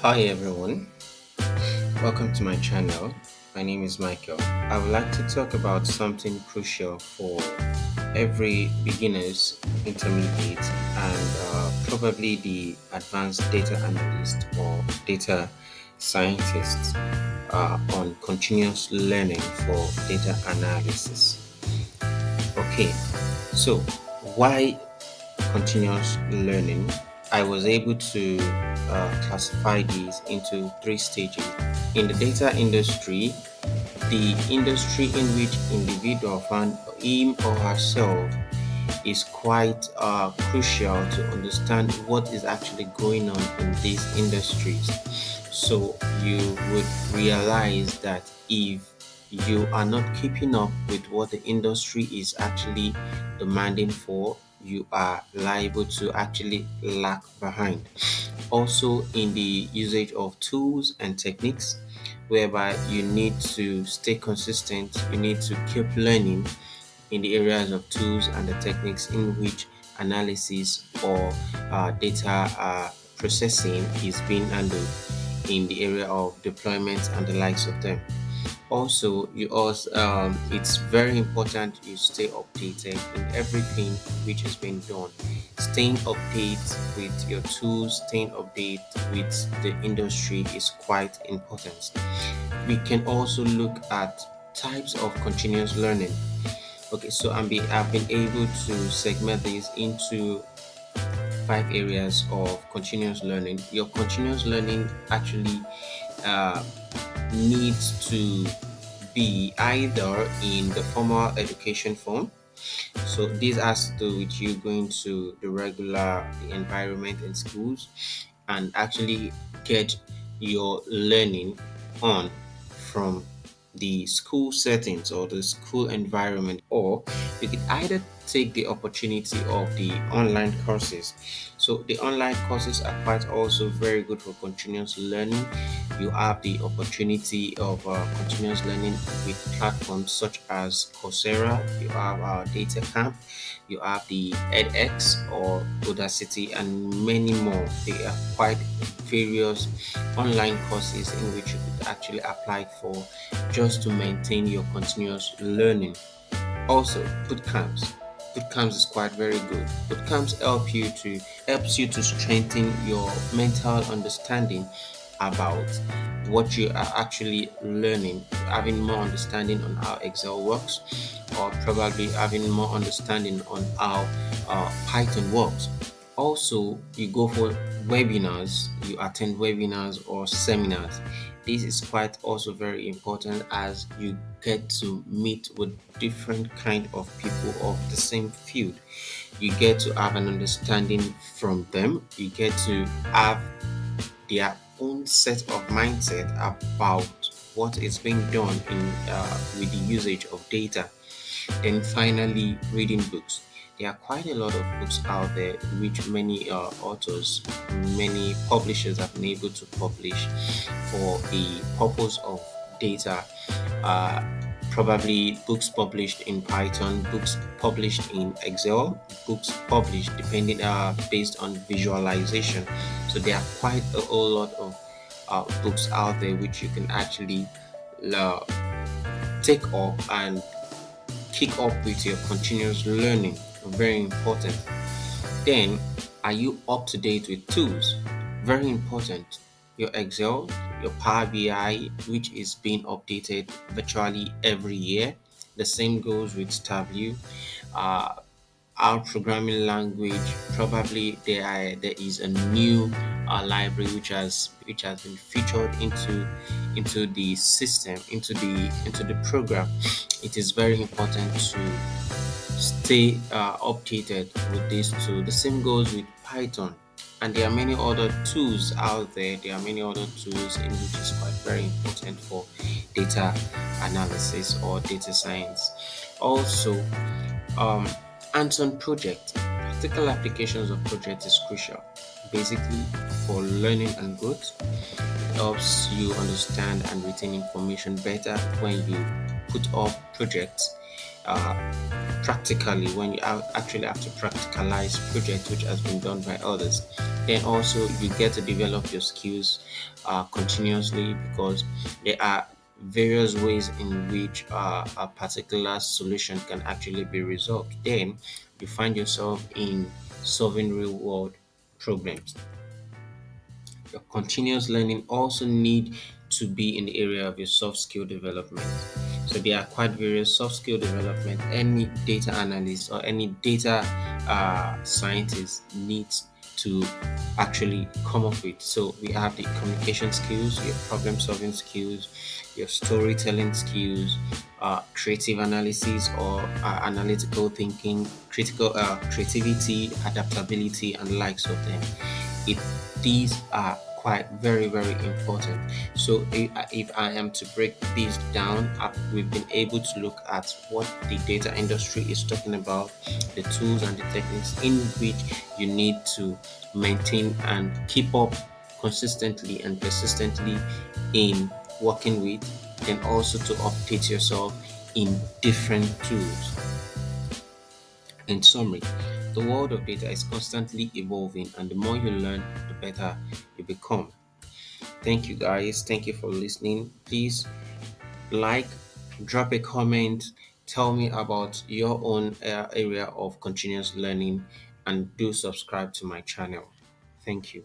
Hi everyone, welcome to my channel. My name is Michael. I would like to talk about something crucial for every beginners, intermediate, and probably the advanced data analyst or data scientist on continuous learning for data analysis. Okay, so why continuous learning? I was able to classify these into three stages. In the data industry, the industry in which individual found him or herself is quite crucial to understand what is actually going on in these industries. So you would realize that if you are not keeping up with what the industry is actually demanding for, you are liable to actually lag behind. Also, in the usage of tools and techniques, whereby you need to stay consistent, you need to keep learning in the areas of tools and the techniques in which analysis or data processing is being handled in the area of deployment and the likes of them. Also, you also it's very important you stay updated in everything which is being done. Staying updated with your tools, staying updated with the industry is quite important. We can also look at types of continuous learning. Okay, so I've been able to segment this into five areas of continuous learning. Your continuous learning actually uh, needs to be either in the formal education form. So this has to do with you going to the regular environment in schools and actually get your learning on from the school settings or the school environment, or you could either take the opportunity of the online courses. So the online courses are quite also very good for continuous learning. You have the opportunity of continuous learning with platforms such as Coursera, you have Data Camp, you have the edX or Udacity, and many more. They are quite various online courses in which you could actually apply for just to maintain your continuous learning. Also, bootcamps. Bootcamps is quite very good. Bootcamps helps you to strengthen your mental understanding about what you are actually learning, having more understanding on how Excel works, or probably having more understanding on how Python works. Also, you go for webinars, you attend webinars or seminars. This is quite also very important as you get to meet with different kind of people of the same field. You get to have an understanding from them. You get to have their own set of mindset about what is being done in with the usage of data. Then finally, reading books. There are quite a lot of books out there which many authors, many publishers have been able to publish for the purpose of data. Uh, Probably books published in Python, books published in Excel, books published depending based on visualization. So there are quite a whole lot of books out there which you can actually uh, take up and kick up with your continuous learning. Very important. Then, are you up to date with tools? Very important. Your Excel, your Power BI, which is being updated virtually every year. The same goes with Tableau. Uh, our programming language, probably there is a new library which has been featured into the system, into the program. It is very important to stay updated with this tool. The same goes with Python. And there are many other tools out there. There are many other tools in which is quite very important for data analysis or data science. Also, um, hands-on project, practical applications of project is crucial. Basically, for learning and growth, it helps you understand and retain information better when you put up projects practically when you actually have to practicalize project which has been done by others. Then also you get to develop your skills continuously, because there are various ways in which a particular solution can actually be resolved. Then you find yourself in solving real world problems. Your continuous learning also need to be in the area of your soft skill development. So there are quite various soft skill development any data analyst or any data scientist needs to actually come up with. So we have the communication skills, your problem solving skills, your storytelling skills, creative analysis or analytical thinking, critical creativity, adaptability, and likes of them. It These are quite very important. So if I am to break these down, we've been able to look at what the data industry is talking about, the tools and the techniques in which you need to maintain and keep up consistently and persistently in working with, and also to update yourself in different tools. In summary, the world of data is constantly evolving, and the more you learn, the better you become. Thank you, guys. Thank you for listening. Please like, drop a comment, tell me about your own area of continuous learning, and do subscribe to my channel. Thank you.